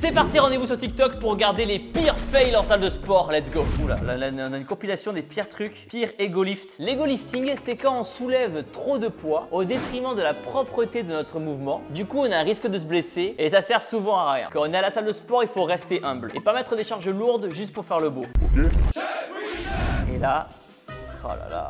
C'est parti, rendez-vous sur TikTok pour regarder les pires fails en salle de sport. Let's go. Oula, là, on a une compilation des pires trucs. Pire ego lift. L'ego lifting, c'est quand on soulève trop de poids au détriment de la propreté de notre mouvement. Du coup, on a un risque de se blesser et ça sert souvent à rien. Quand on est à la salle de sport, il faut rester humble et pas mettre des charges lourdes juste pour faire le beau. Et là, oh là là,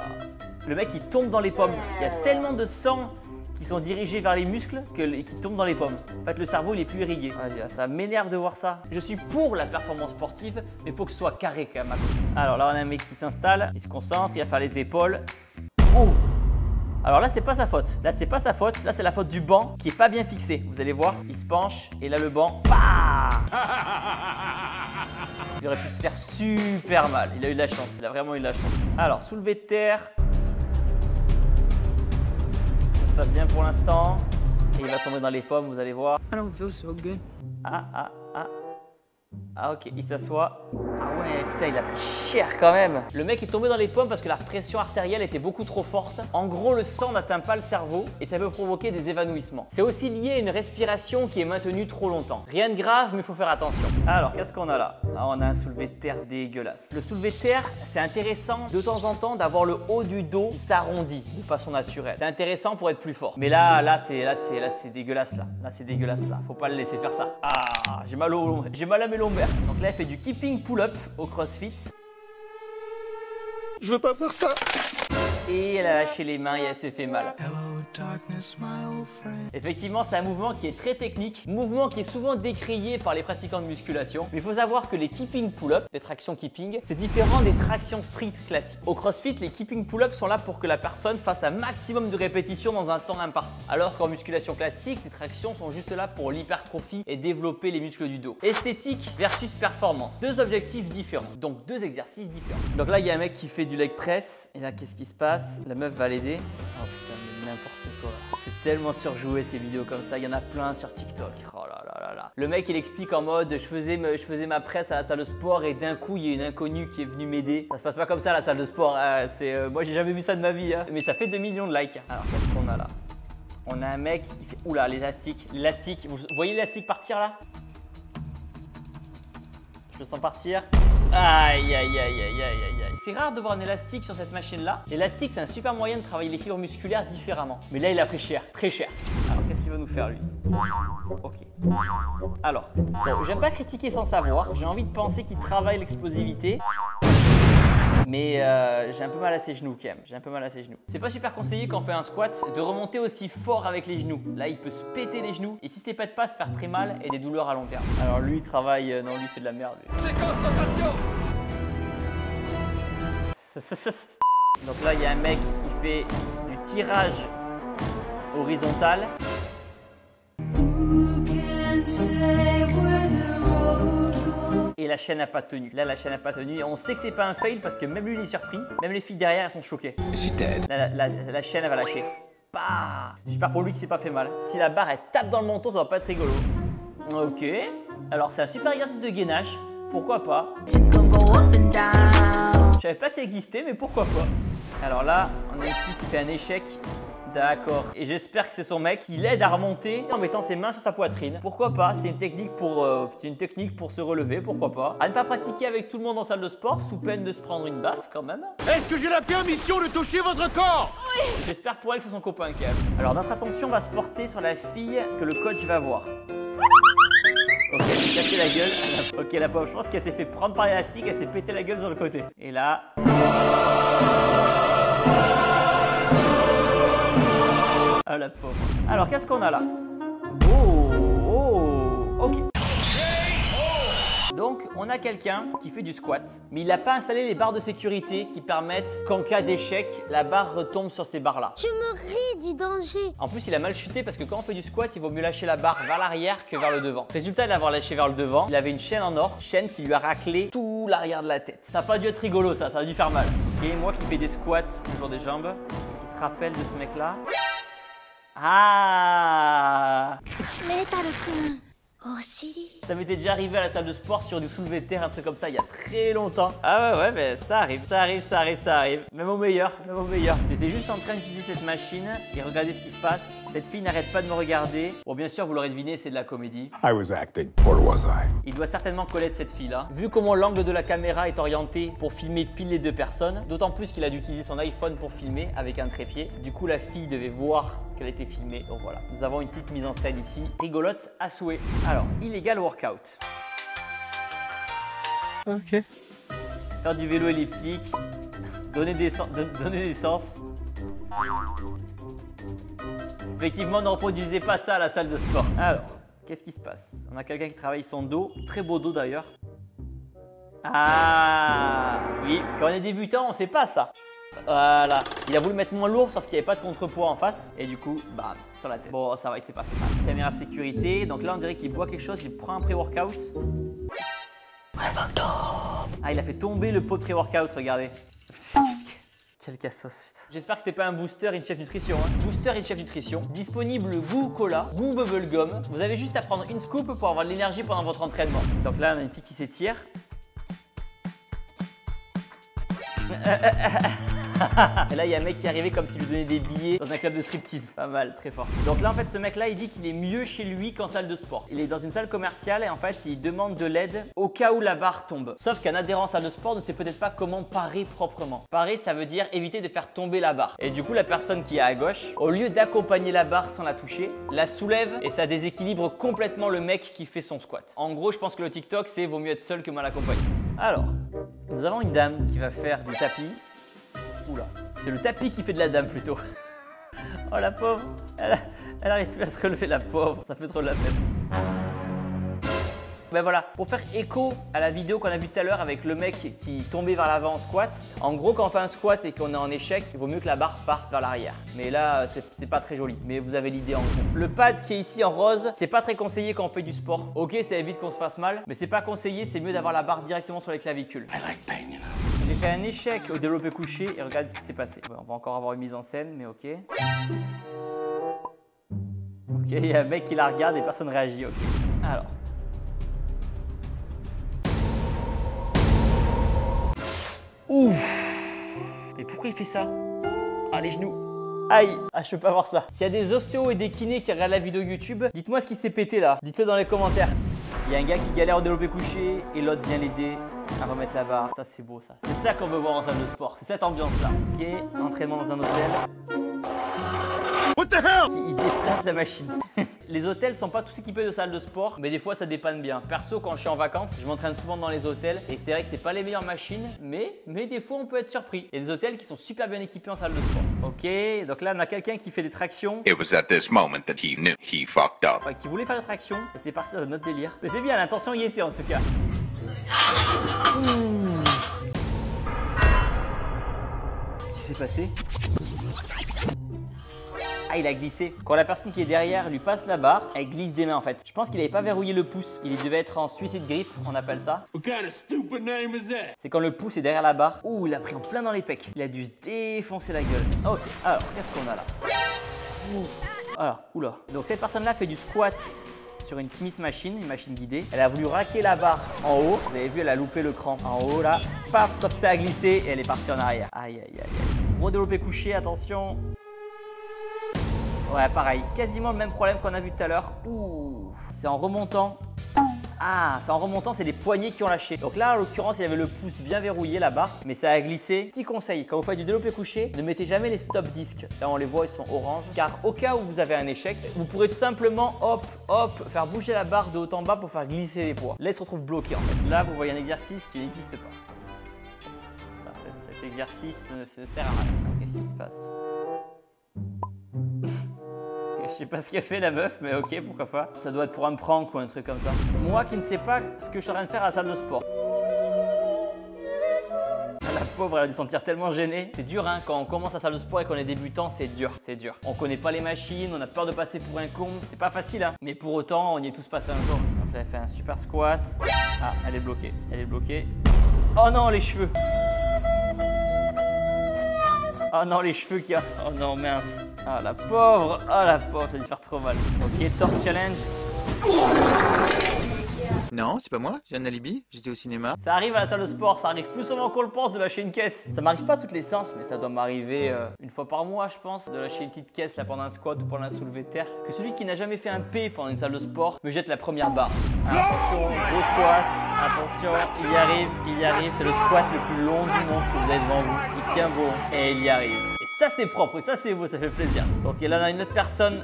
le mec il tombe dans les pommes. Il y a tellement de sang qui sont dirigés vers les muscles qui tombent dans les pommes. En fait, le cerveau il est plus irrigué. Ça m'énerve de voir ça. Je suis pour la performance sportive, mais il faut que ce soit carré quand même. Alors là, on a un mec qui s'installe, il se concentre, il va faire les épaules. Oh! Alors là, c'est pas sa faute. Là, c'est pas sa faute. Là, c'est la faute du banc qui est pas bien fixé. Vous allez voir, il se penche et là, le banc, il aurait pu se faire super mal. Il a eu de la chance. Il a vraiment eu de la chance. Alors, soulevé de terre. Ça se passe bien pour l'instant. Et il va tomber dans les pommes, vous allez voir. I don't feel so good. Ah ok, il s'assoit. Ah ouais, putain, il a pris cher quand même. Le mec est tombé dans les pommes parce que la pression artérielle était beaucoup trop forte. En gros, le sang n'atteint pas le cerveau et ça peut provoquer des évanouissements. C'est aussi lié à une respiration qui est maintenue trop longtemps. Rien de grave, mais il faut faire attention. Alors, qu'est-ce qu'on a là? Ah, on a un soulevé de terre dégueulasse. Le soulevé de terre, c'est intéressant de temps en temps d'avoir le haut du dos qui s'arrondit de façon naturelle. C'est intéressant pour être plus fort. Mais là, c'est dégueulasse là. Là, c'est dégueulasse là. Faut pas le laisser faire ça. Ah, j'ai mal à mes lombaires. Donc là, elle fait du keeping pull-up au CrossFit. Je veux pas faire ça. Et elle a lâché les mains et elle s'est fait mal. Effectivement, c'est un mouvement qui est très technique, mouvement qui est souvent décrié par les pratiquants de musculation. Mais il faut savoir que les keeping pull-up, les tractions keeping, c'est différent des tractions street classiques. Au CrossFit, les keeping pull-up sont là pour que la personne fasse un maximum de répétitions dans un temps imparti. Alors qu'en musculation classique, les tractions sont juste là pour l'hypertrophie et développer les muscles du dos. Esthétique versus performance. Deux objectifs différents, donc deux exercices différents. Donc là, il y a un mec qui fait du leg press. Et là, qu'est-ce qui se passe? La meuf va l'aider. Oh putain, mais n'importe quoi. C'est tellement surjoué ces vidéos comme ça. Il y en a plein sur TikTok. Oh là là là là. Le mec, il explique en mode je faisais ma presse à la salle de sport et d'un coup, il y a une inconnue qui est venue m'aider. Ça se passe pas comme ça à la salle de sport. Moi, j'ai jamais vu ça de ma vie. Hein. Mais ça fait 2 millions de likes. Alors, qu'est-ce qu'on a là? On a un mec qui fait. Oula, l'élastique. L'élastique. Vous voyez l'élastique partir là? Je le sens partir. Aïe, aïe, aïe, aïe, aïe, aïe, aïe. C'est rare de voir un élastique sur cette machine-là. L'élastique, c'est un super moyen de travailler les fibres musculaires différemment. Mais là, il a pris cher, très cher. Alors, qu'est-ce qu'il va nous faire, lui? Ok. Alors, bon, j'aime pas critiquer sans savoir. J'ai envie de penser qu'il travaille l'explosivité. Mais j'ai un peu mal à ses genoux quand même. J'ai un peu mal à ses genoux. C'est pas super conseillé quand on fait un squat de remonter aussi fort avec les genoux. Là, il peut se péter les genoux. Et si ce n'est pas de pas, se faire très mal et des douleurs à long terme. Alors lui, il travaille. Non, lui, il fait de la merde. Séquence rotation. Donc là, il y a un mec qui fait du tirage horizontal. Et la chaîne n'a pas tenu. Là, la chaîne n'a pas tenu. Et on sait que c'est pas un fail parce que même lui, il est surpris. Même les filles derrière, elles sont choquées. La chaîne, elle va lâcher. Bah, j'espère pour lui qu'il s'est pas fait mal. Si la barre, elle tape dans le menton, ça va pas être rigolo. Ok. Alors, c'est un super exercice de gainage. Pourquoi pas? Je savais pas que ça existait, mais pourquoi pas? Alors là, on a une fille qui fait un échec. D'accord. Et j'espère que c'est son mec qui l'aide à remonter en mettant ses mains sur sa poitrine. Pourquoi pas? C'est une technique pour se relever. Pourquoi pas? À ne pas pratiquer avec tout le monde en salle de sport sous peine de se prendre une baffe quand même. Est-ce que j'ai la permission de toucher votre corps? Oui. J'espère pour elle que c'est son copain quand même. Alors notre attention va se porter sur la fille que le coach va voir. Ok, elle s'est cassée la gueule. Ok, la pauvre, je pense qu'elle s'est fait prendre par l'élastique, elle s'est pété la gueule sur le côté. Et là. Ah la pauvre. Alors qu'est-ce qu'on a là? Ok. Donc on a quelqu'un qui fait du squat, mais il n'a pas installé les barres de sécurité qui permettent qu'en cas d'échec, la barre retombe sur ces barres-là. Je me ris du danger. En plus, il a mal chuté parce que quand on fait du squat, il vaut mieux lâcher la barre vers l'arrière que vers le devant. Résultat de l'avoir lâché vers le devant, il avait une chaîne en or, chaîne qui lui a raclé tout l'arrière de la tête. Ça n'a pas dû être rigolo ça a dû faire mal. Et moi qui fais des squats, toujours des jambes, qui se rappelle de ce mec-là. Ah! Ça m'était déjà arrivé à la salle de sport sur du soulevé de terre, un truc comme ça il y a très longtemps. Ah ouais, mais ça arrive. Même au meilleur. J'étais juste en train d'utiliser cette machine et regardez ce qui se passe. Cette fille n'arrête pas de me regarder. Bon, bien sûr, vous l'aurez deviné, c'est de la comédie. I was acting, or was I? Il doit certainement connaître cette fille-là. Vu comment l'angle de la caméra est orienté pour filmer pile les deux personnes, d'autant plus qu'il a dû utiliser son iPhone pour filmer avec un trépied. Du coup, la fille devait voir qu'elle était filmée. Donc voilà, nous avons une petite mise en scène ici, rigolote à souhait. Alors, illegal workout. Ok. Faire du vélo elliptique, donner des sens. Effectivement, ne reproduisez pas ça à la salle de sport. Alors, qu'est-ce qui se passe? On a quelqu'un qui travaille son dos, très beau dos d'ailleurs. Ah oui, quand on est débutant, on sait pas ça. Voilà, il a voulu mettre moins lourd sauf qu'il n'y avait pas de contrepoids en face et du coup, bam, sur la tête. Bon, ça va, il s'est pas fait mal. Caméra de sécurité, donc là on dirait qu'il boit quelque chose, il prend un pré-workout. Ah, il a fait tomber le pot de pré-workout, regardez. Quel cassos, putain. J'espère que c'était pas un booster InChef Nutrition. Hein. Booster InChef Nutrition, disponible goût cola, goût bubblegum. Vous avez juste à prendre une scoop pour avoir de l'énergie pendant votre entraînement. Donc là, on a une fille qui s'étire. Et là, il y a un mec qui est arrivé comme s'il lui donnait des billets dans un club de striptease. Pas mal, très fort. Donc là, en fait, ce mec-là, il dit qu'il est mieux chez lui qu'en salle de sport. Il est dans une salle commerciale et en fait, il demande de l'aide au cas où la barre tombe. Sauf qu'un adhérent en salle de sport ne sait peut-être pas comment parer proprement. Parer, ça veut dire éviter de faire tomber la barre. Et du coup, la personne qui est à gauche, au lieu d'accompagner la barre sans la toucher, la soulève et ça déséquilibre complètement le mec qui fait son squat. En gros, je pense que le TikTok, c'est vaut mieux être seul que mal accompagné. Alors, nous avons une dame qui va faire du tapis. Oula, c'est le tapis qui fait de la dame plutôt. Oh la pauvre, elle arrive plus à se relever, la pauvre, ça fait trop de la peine. Ben voilà, pour faire écho à la vidéo qu'on a vue tout à l'heure avec le mec qui tombait vers l'avant en squat, en gros quand on fait un squat et qu'on est en échec, il vaut mieux que la barre parte vers l'arrière. Mais là, c'est pas très joli, mais vous avez l'idée en gros. Le pad qui est ici en rose, c'est pas très conseillé quand on fait du sport. Ok, ça évite qu'on se fasse mal, mais c'est pas conseillé, c'est mieux d'avoir la barre directement sur les clavicules. I like pain, you know. J'ai fait un échec au développé couché et regardez ce qui s'est passé. Ouais, on va encore avoir une mise en scène, mais ok. Ok, il y a un mec qui la regarde et personne réagit, ok. Alors. Ouf. Mais pourquoi il fait ça? Ah, les genoux. Aïe. Ah, je peux pas voir ça. S'il y a des ostéos et des kinés qui regardent la vidéo YouTube, dites-moi ce qui s'est pété là. Dites-le dans les commentaires. Il y a un gars qui galère au développé couché et l'autre vient l'aider à remettre la barre. Ça, c'est beau ça. C'est ça qu'on veut voir en salle de sport. C'est cette ambiance là. Ok, entraînement dans un hôtel. What the hell? Il déplace la machine. Les hôtels sont pas tous équipés de salles de sport, mais des fois ça dépanne bien. Perso, quand je suis en vacances, je m'entraîne souvent dans les hôtels et c'est vrai que c'est pas les meilleures machines, mais des fois on peut être surpris. Il y a des hôtels qui sont super bien équipés en salle de sport. Ok, donc là on a quelqu'un qui fait des tractions. It was at this moment that he knew he fucked up. Enfin, qui voulait faire des tractions et c'est parti dans notre délire. Mais c'est bien, l'intention y était en tout cas. Qu'est-ce qui s'est passé? Ah, il a glissé. Quand la personne qui est derrière lui passe la barre, elle glisse des mains en fait. Je pense qu'il n'avait pas verrouillé le pouce. Il devait être en suicide grip, on appelle ça. What kind of stupid name is that? C'est quand le pouce est derrière la barre. Ouh, il a pris en plein dans les pecs. Il a dû se défoncer la gueule. Ok, alors, qu'est-ce qu'on a là? Alors, oula. Donc cette personne-là fait du squat sur une Smith machine, une machine guidée. Elle a voulu raquer la barre en haut. Vous avez vu, elle a loupé le cran en haut là. Paf, sauf que ça a glissé et elle est partie en arrière. Aïe, aïe, aïe, aïe. Gros développé couché, attention. Ouais, pareil, quasiment le même problème qu'on a vu tout à l'heure. Ouh, c'est en remontant. Ah, c'est en remontant, c'est les poignets qui ont lâché. Donc là, en l'occurrence, il avait le pouce bien verrouillé, la barre, mais ça a glissé. Petit conseil, quand vous faites du développé couché, ne mettez jamais les stop disques. Là, on les voit, ils sont orange. Car au cas où vous avez un échec, vous pourrez tout simplement, hop, hop, faire bouger la barre de haut en bas pour faire glisser les poids. Là, il se retrouve bloqué en fait. Là, vous voyez un exercice qui n'existe pas. Voilà, cet exercice ne sert à rien. Qu'est-ce qui se passe? Je sais pas ce qu'elle fait la meuf, mais ok, pourquoi pas. Ça doit être pour un prank ou un truc comme ça. Moi qui ne sais pas ce que je suis en train de faire à la salle de sport. La pauvre, elle a dû se sentir tellement gênée. C'est dur, hein, quand on commence la salle de sport et qu'on est débutant, c'est dur, c'est dur. On connaît pas les machines, on a peur de passer pour un con. C'est pas facile, hein. Mais pour autant, on y est tous passés un jour. Donc elle a fait un super squat. Ah, elle est bloquée, elle est bloquée. Oh non, les cheveux. Oh non, les cheveux qui a... Oh non, mince. Ah, la pauvre. Ah, la pauvre, ça a dû faire trop mal. Ok, torque challenge. Non, c'est pas moi, j'ai un alibi, j'étais au cinéma. Ça arrive à la salle de sport, ça arrive plus souvent qu'on le pense de lâcher une caisse. Ça m'arrive pas toutes les séances, mais ça doit m'arriver une fois par mois, je pense, de lâcher une petite caisse là pendant un squat ou pendant un soulevé de terre. Que celui qui n'a jamais fait un P pendant une salle de sport me jette la première barre. Attention, gros squat, attention, il y arrive, c'est le squat le plus long du monde que vous avez devant vous. Il tient bon et il y arrive. Et ça c'est propre, et ça c'est beau, ça fait plaisir. Ok, là on a une autre personne.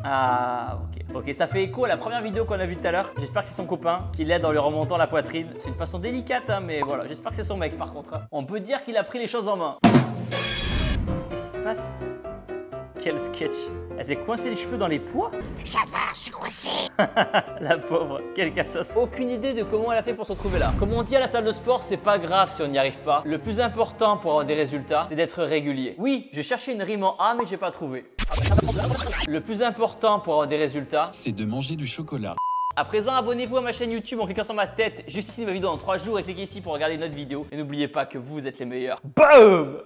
Ah, ok, ça fait écho à la première vidéo qu'on a vue tout à l'heure. J'espère que c'est son copain qui l'aide en lui remontant la poitrine. C'est une façon délicate, hein, mais voilà, j'espère que c'est son mec par contre. On peut dire qu'il a pris les choses en main. Qu'est-ce qui se passe? Quel sketch. Elle s'est coincée les cheveux dans les pois? Ça va, je suis coincée. La pauvre, quel cassos. Aucune idée de comment elle a fait pour se retrouver là. Comme on dit à la salle de sport, c'est pas grave si on n'y arrive pas. Le plus important pour avoir des résultats, c'est d'être régulier. Oui, je cherchais une rime en A, mais j'ai pas trouvé. Le plus important pour avoir des résultats, c'est de manger du chocolat. À présent, abonnez-vous à ma chaîne YouTube en cliquant sur ma tête juste ici de ma vidéo dans 3 jours et cliquez ici pour regarder une autre vidéo. Et n'oubliez pas que vous êtes les meilleurs. BOOM!